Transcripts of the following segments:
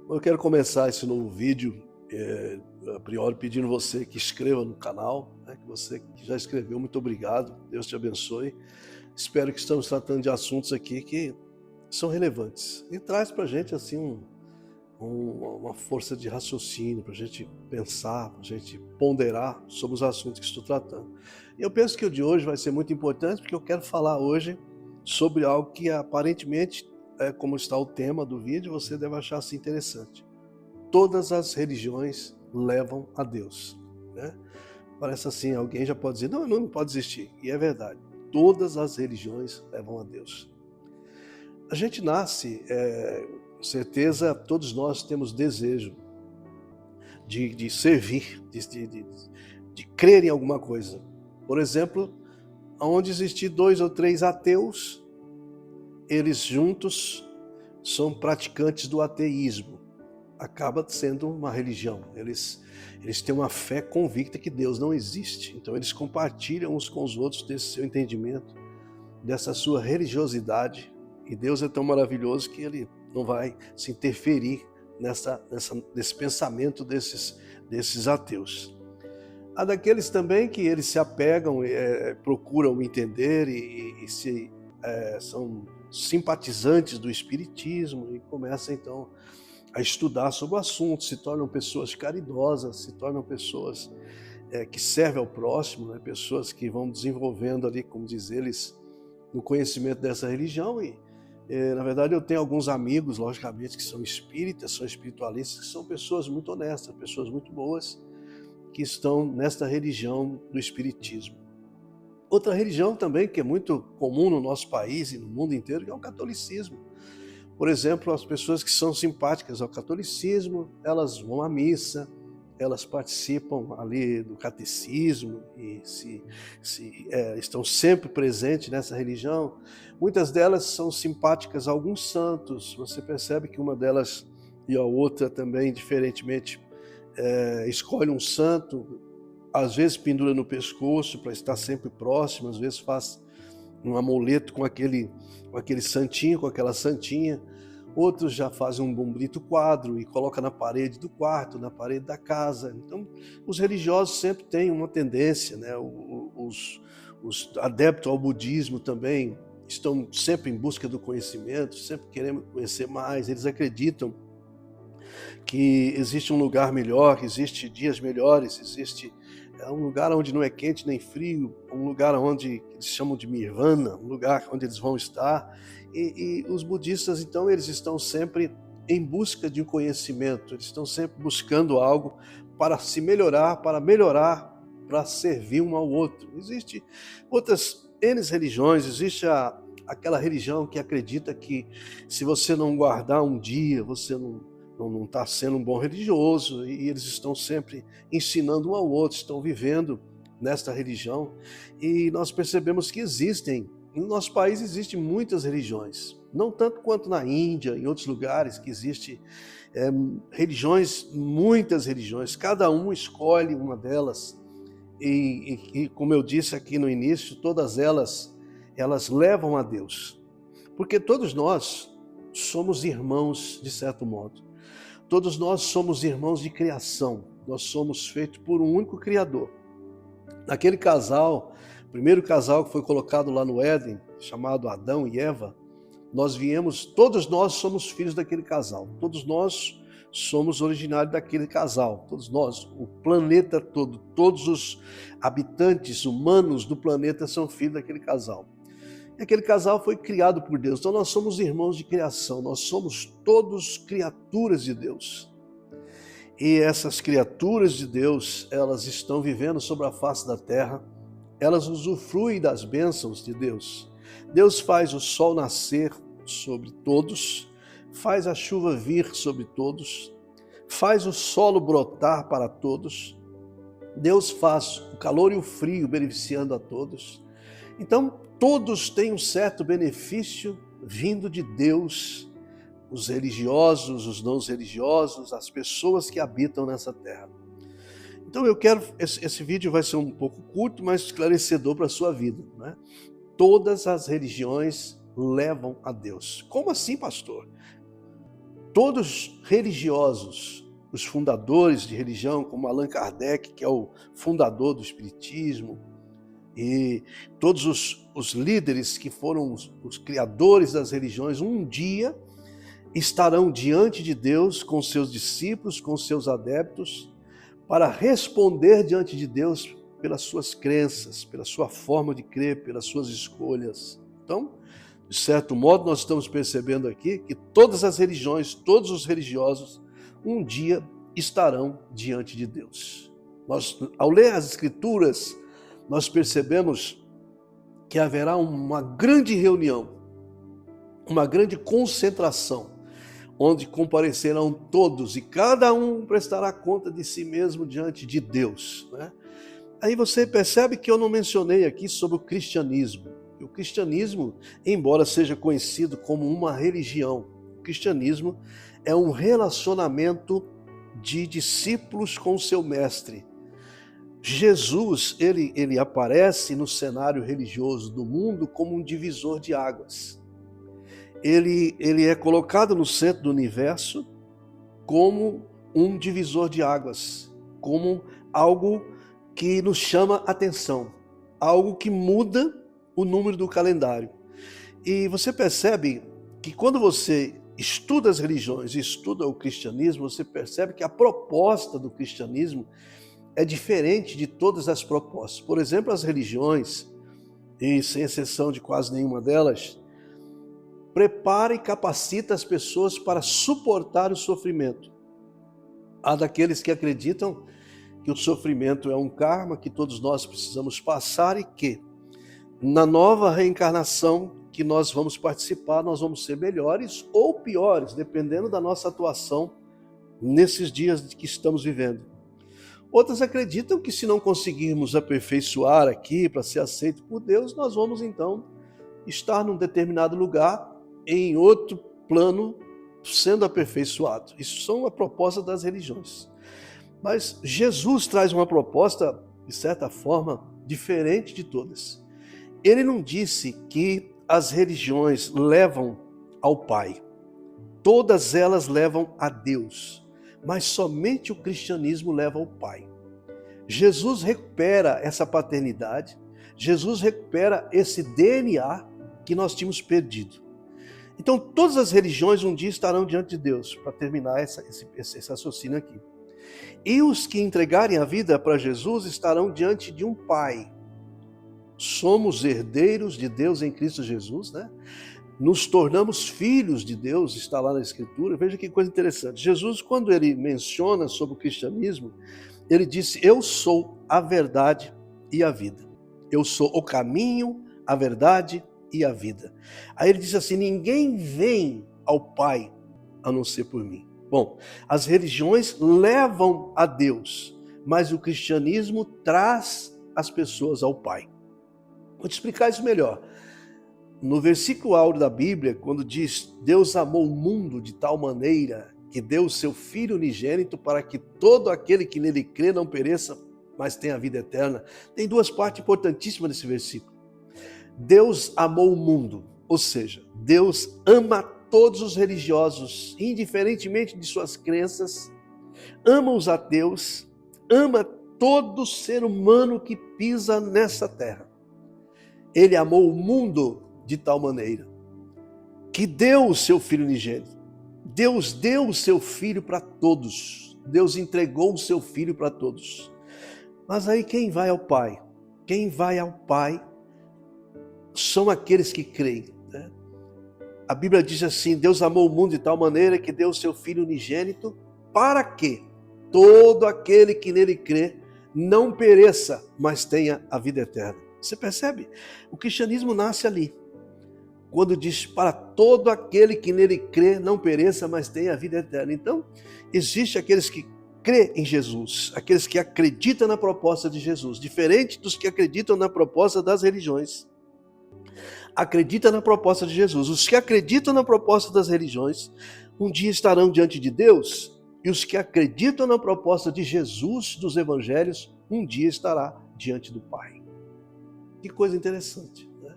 Eu quero começar esse novo vídeo, a priori pedindo você que inscreva no canal, né, que você que já escreveu, muito obrigado, Deus te abençoe. Espero que estamos tratando de assuntos aqui que são relevantes e traz para a gente assim uma força de raciocínio, para a gente pensar, para a gente ponderar sobre os assuntos que estou tratando. E eu penso que o de hoje vai ser muito importante porque eu quero falar hoje sobre algo que aparentemente, como está o tema do vídeo, você deve achar assim interessante. Todas as religiões levam a Deus, né? Parece assim, alguém já pode dizer, não pode existir. E é verdade, todas as religiões levam a Deus. A gente nasce, com certeza todos nós temos desejo de servir, de crer em alguma coisa. Por exemplo, onde existir 2 ou 3 ateus, eles juntos são praticantes do ateísmo. Acaba sendo uma religião. Eles têm uma fé convicta que Deus não existe. Então eles compartilham uns com os outros desse seu entendimento, dessa sua religiosidade. E Deus é tão maravilhoso que Ele não vai se interferir nesse pensamento desses ateus. Há daqueles também que eles se apegam, procuram entender são simpatizantes do espiritismo e começam então a estudar sobre o assunto, se tornam pessoas caridosas, se tornam pessoas que servem ao próximo, né? Pessoas que vão desenvolvendo ali, como diz eles, no conhecimento dessa religião. E na verdade eu tenho alguns amigos, logicamente, que são espíritas, são espiritualistas, que são pessoas muito honestas, pessoas muito boas, que estão nesta religião do espiritismo. Outra religião também que é muito comum no nosso país e no mundo inteiro é o catolicismo. Por exemplo, as pessoas que são simpáticas ao catolicismo, elas vão à missa, elas participam ali do catecismo e estão sempre presentes nessa religião. Muitas delas são simpáticas a alguns santos. Você percebe que uma delas e a outra também, diferentemente, escolhe um santo, às vezes pendura no pescoço para estar sempre próximo, às vezes faz um amuleto com aquele santinho, com aquela santinha. Outros já fazem um bonito quadro e coloca na parede do quarto, na parede da casa. Então, os religiosos sempre têm uma tendência, né? Os adeptos ao budismo também estão sempre em busca do conhecimento, sempre querendo conhecer mais. Eles acreditam que existe um lugar melhor, que existe dias melhores, existe um lugar onde não é quente nem frio, um lugar onde eles chamam de nirvana, um lugar onde eles vão estar. E os budistas, então, eles estão sempre em busca de um conhecimento, eles estão sempre buscando algo para se melhorar, para servir um ao outro. Existe outras N religiões, existe aquela religião que acredita que se você não guardar um dia, você não está sendo um bom religioso, e eles estão sempre ensinando um ao outro, estão vivendo nesta religião. E nós percebemos que no nosso país existem muitas religiões, não tanto quanto na Índia, em outros lugares que existem religiões, muitas religiões, cada um escolhe uma delas, e como eu disse aqui no início, todas elas levam a Deus, porque todos nós somos irmãos de certo modo. Todos nós somos irmãos de criação, nós somos feitos por um único Criador. Naquele casal, o primeiro casal que foi colocado lá no Éden, chamado Adão e Eva, todos nós somos filhos daquele casal, todos nós somos originários daquele casal, todos nós, o planeta todo, todos os habitantes humanos do planeta são filhos daquele casal. Aquele casal foi criado por Deus, então nós somos irmãos de criação, nós somos todos criaturas de Deus. E essas criaturas de Deus, elas estão vivendo sobre a face da terra, elas usufruem das bênçãos de Deus. Deus faz o sol nascer sobre todos, faz a chuva vir sobre todos, faz o solo brotar para todos. Deus faz o calor e o frio beneficiando a todos. Então, todos têm um certo benefício vindo de Deus, os religiosos, os não religiosos, as pessoas que habitam nessa terra. Então esse vídeo vai ser um pouco curto, mas esclarecedor para a sua vida, né? Todas as religiões levam a Deus. Como assim, pastor? todos religiosos, os fundadores de religião, como Allan Kardec, que é o fundador do Espiritismo, e todos os líderes que foram os criadores das religiões, um dia estarão diante de Deus com seus discípulos, com seus adeptos, para responder diante de Deus pelas suas crenças, pela sua forma de crer, pelas suas escolhas. Então, de certo modo, nós estamos percebendo aqui que todas as religiões, todos os religiosos, um dia estarão diante de Deus. Nós, ao ler as Escrituras, nós percebemos que haverá uma grande reunião, uma grande concentração, onde comparecerão todos e cada um prestará conta de si mesmo diante de Deus, né? Aí você percebe que eu não mencionei aqui sobre o cristianismo. O cristianismo, embora seja conhecido como uma religião, o cristianismo é um relacionamento de discípulos com o seu mestre. Jesus, ele aparece no cenário religioso do mundo como um divisor de águas. Ele é colocado no centro do universo como um divisor de águas, como algo que nos chama atenção, algo que muda o número do calendário. E você percebe que quando você estuda as religiões, estuda o cristianismo, você percebe que a proposta do cristianismo é diferente de todas as propostas. Por exemplo, as religiões, e sem exceção de quase nenhuma delas, prepara e capacita as pessoas para suportar o sofrimento. Há daqueles que acreditam que o sofrimento é um karma que todos nós precisamos passar e que, na nova reencarnação que nós vamos participar, nós vamos ser melhores ou piores, dependendo da nossa atuação nesses dias que estamos vivendo. Outras acreditam que se não conseguirmos aperfeiçoar aqui para ser aceito por Deus, nós vamos então estar num determinado lugar, em outro plano, sendo aperfeiçoado. Isso são a proposta das religiões. Mas Jesus traz uma proposta, de certa forma, diferente de todas. Ele não disse que as religiões levam ao Pai. Todas elas levam a Deus, mas somente o cristianismo leva ao Pai. Jesus recupera essa paternidade, Jesus recupera esse DNA que nós tínhamos perdido. Então, todas as religiões um dia estarão diante de Deus, para terminar esse raciocínio aqui. E os que entregarem a vida para Jesus estarão diante de um Pai. Somos herdeiros de Deus em Cristo Jesus, né? Nos tornamos filhos de Deus, está lá na Escritura. Veja que coisa interessante. Jesus, quando ele menciona sobre o cristianismo, ele disse: eu sou a verdade e a vida. Eu sou o caminho, a verdade e a vida. Aí ele diz assim: ninguém vem ao Pai a não ser por mim. Bom, as religiões levam a Deus, mas o cristianismo traz as pessoas ao Pai. Vou te explicar isso melhor. No versículo áureo da Bíblia, quando diz: Deus amou o mundo de tal maneira que deu o seu Filho unigênito para que todo aquele que nele crê não pereça, mas tenha a vida eterna. Tem duas partes importantíssimas nesse versículo. Deus amou o mundo, ou seja, Deus ama todos os religiosos, indiferentemente de suas crenças, ama os ateus, ama todo ser humano que pisa nessa terra. Ele amou o mundo de tal maneira que deu o seu Filho unigênito. Deus deu o seu Filho para todos. Deus entregou o seu Filho para todos. Mas aí quem vai ao Pai? Quem vai ao Pai são aqueles que creem, né? A Bíblia diz assim: Deus amou o mundo de tal maneira que deu o seu Filho unigênito para que todo aquele que nele crê não pereça, mas tenha a vida eterna. Você percebe? O cristianismo nasce ali, quando diz: para todo aquele que nele crê não pereça, mas tenha a vida eterna. Então, existe aqueles que crê em Jesus, aqueles que acreditam na proposta de Jesus, diferente dos que acreditam na proposta das religiões. Acredita na proposta de Jesus. Os que acreditam na proposta das religiões, um dia estarão diante de Deus, e os que acreditam na proposta de Jesus, dos evangelhos, um dia estará diante do Pai. Que coisa interessante, né?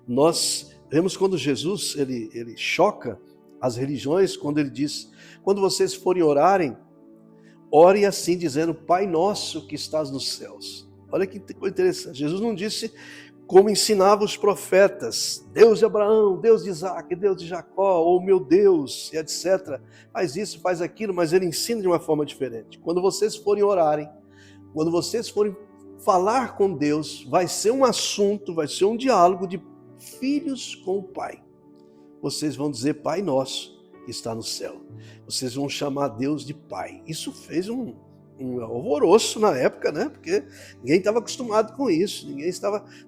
Nós vemos quando Jesus ele choca as religiões, quando ele diz, quando vocês forem orarem, ore assim dizendo, Pai nosso que estás nos céus. Olha que coisa interessante, Jesus não disse como ensinava os profetas, Deus de Abraão, Deus de Isaac, Deus de Jacó, ou meu Deus, e etc. Faz isso, faz aquilo, mas ele ensina de uma forma diferente. Quando vocês forem orarem, quando vocês forem falar com Deus, vai ser um assunto, vai ser um diálogo de filhos com o Pai. Vocês vão dizer Pai Nosso que está no céu. Vocês vão chamar Deus de Pai. Isso fez um alvoroço na época, né? Porque ninguém estava acostumado com isso.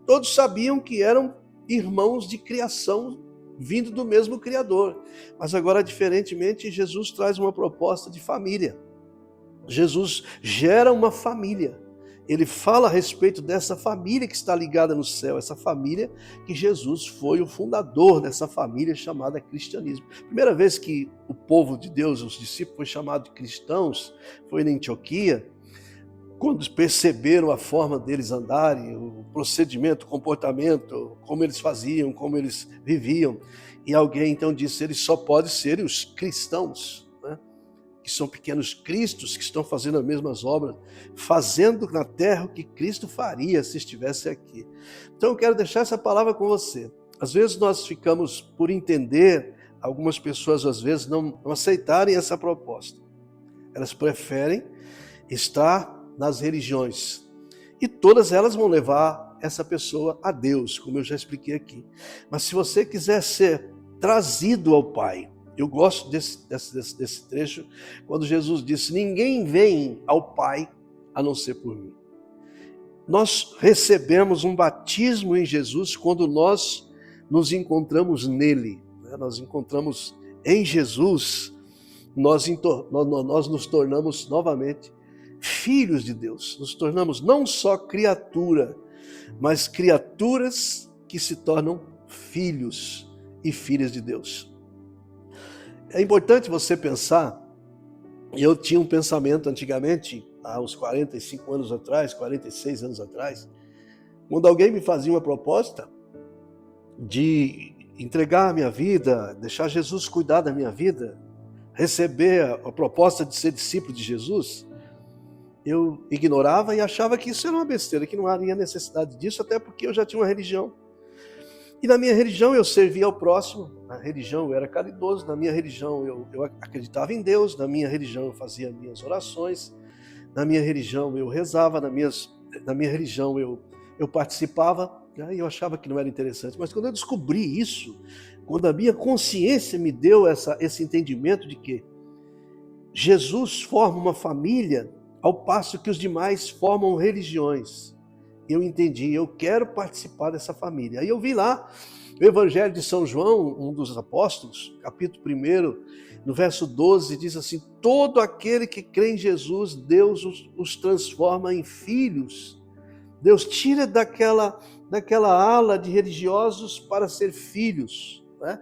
Todos sabiam que eram irmãos de criação vindo do mesmo Criador. Mas agora, diferentemente, Jesus traz uma proposta de família. Jesus gera uma família. Ele fala a respeito dessa família que está ligada no céu, essa família que Jesus foi o fundador dessa família chamada cristianismo. Primeira vez que o povo de Deus, os discípulos, foi chamado de cristãos, foi na Antioquia, quando perceberam a forma deles andarem, o procedimento, o comportamento, como eles faziam, como eles viviam. E alguém então disse, eles só podem ser os cristãos, né? Que são pequenos cristos que estão fazendo as mesmas obras, fazendo na terra o que Cristo faria se estivesse aqui. Então eu quero deixar essa palavra com você. Às vezes nós ficamos por entender, algumas pessoas às vezes não aceitarem essa proposta. Elas preferem estar nas religiões. E todas elas vão levar essa pessoa a Deus, como eu já expliquei aqui. Mas se você quiser ser trazido ao Pai, eu gosto desse trecho, quando Jesus disse, ninguém vem ao Pai a não ser por mim. Nós recebemos um batismo em Jesus quando nós nos encontramos nele. Né? Nós encontramos em Jesus, nós nos tornamos novamente filhos de Deus. Nos tornamos não só criatura, mas criaturas que se tornam filhos e filhas de Deus. É importante você pensar, eu tinha um pensamento antigamente, há uns 45 anos atrás, 46 anos atrás, quando alguém me fazia uma proposta de entregar a minha vida, deixar Jesus cuidar da minha vida, receber a proposta de ser discípulo de Jesus, eu ignorava e achava que isso era uma besteira, que não havia necessidade disso, até porque eu já tinha uma religião. E na minha religião eu servia ao próximo, na religião eu era caridoso, na minha religião eu acreditava em Deus, na minha religião eu fazia minhas orações, na minha religião eu rezava, na minha religião eu participava, e eu achava que não era interessante. Mas quando eu descobri isso, quando a minha consciência me deu esse entendimento de que Jesus forma uma família, ao passo que os demais formam religiões, eu entendi, eu quero participar dessa família. Aí eu vi lá o Evangelho de São João, um dos apóstolos, capítulo 1, no verso 12, diz assim, todo aquele que crê em Jesus, Deus os transforma em filhos. Deus tira daquela ala de religiosos para ser filhos, né?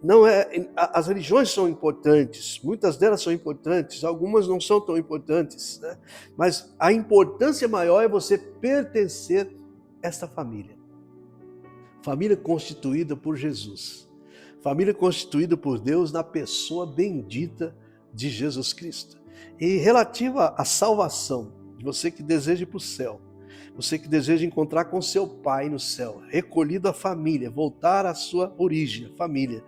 Não é, as religiões são importantes, muitas delas são importantes, algumas não são tão importantes, né? Mas a importância maior é você pertencer a esta família. Família constituída por Jesus. Família constituída por Deus na pessoa bendita de Jesus Cristo. E relativa à salvação, de você que deseja ir para o céu, você que deseja encontrar com seu Pai no céu, recolhido à família, voltar à sua origem, a família.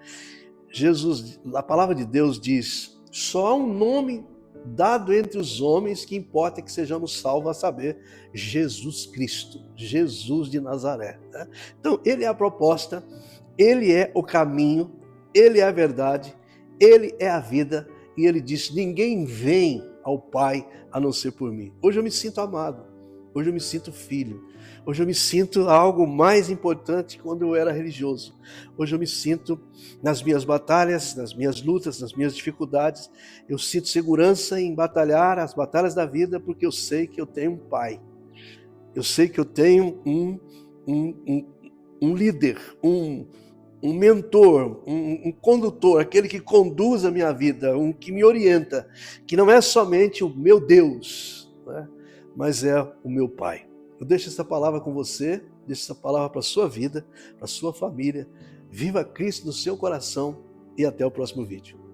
Jesus, a palavra de Deus diz, só há um nome dado entre os homens que importa que sejamos salvos, a saber, Jesus Cristo, Jesus de Nazaré. Né? Então, ele é a proposta, ele é o caminho, ele é a verdade, ele é a vida, e ele diz, ninguém vem ao Pai a não ser por mim. Hoje eu me sinto amado. Hoje eu me sinto filho. Hoje eu me sinto algo mais importante quando eu era religioso. Hoje eu me sinto nas minhas batalhas, nas minhas lutas, nas minhas dificuldades. Eu sinto segurança em batalhar as batalhas da vida porque eu sei que eu tenho um pai. Eu sei que eu tenho um líder, um mentor, um condutor, aquele que conduz a minha vida, que me orienta, que não é somente o meu Deus, né? Mas é o meu Pai. Eu deixo essa palavra com você, deixo essa palavra para a sua vida, para a sua família. Viva Cristo no seu coração e até o próximo vídeo.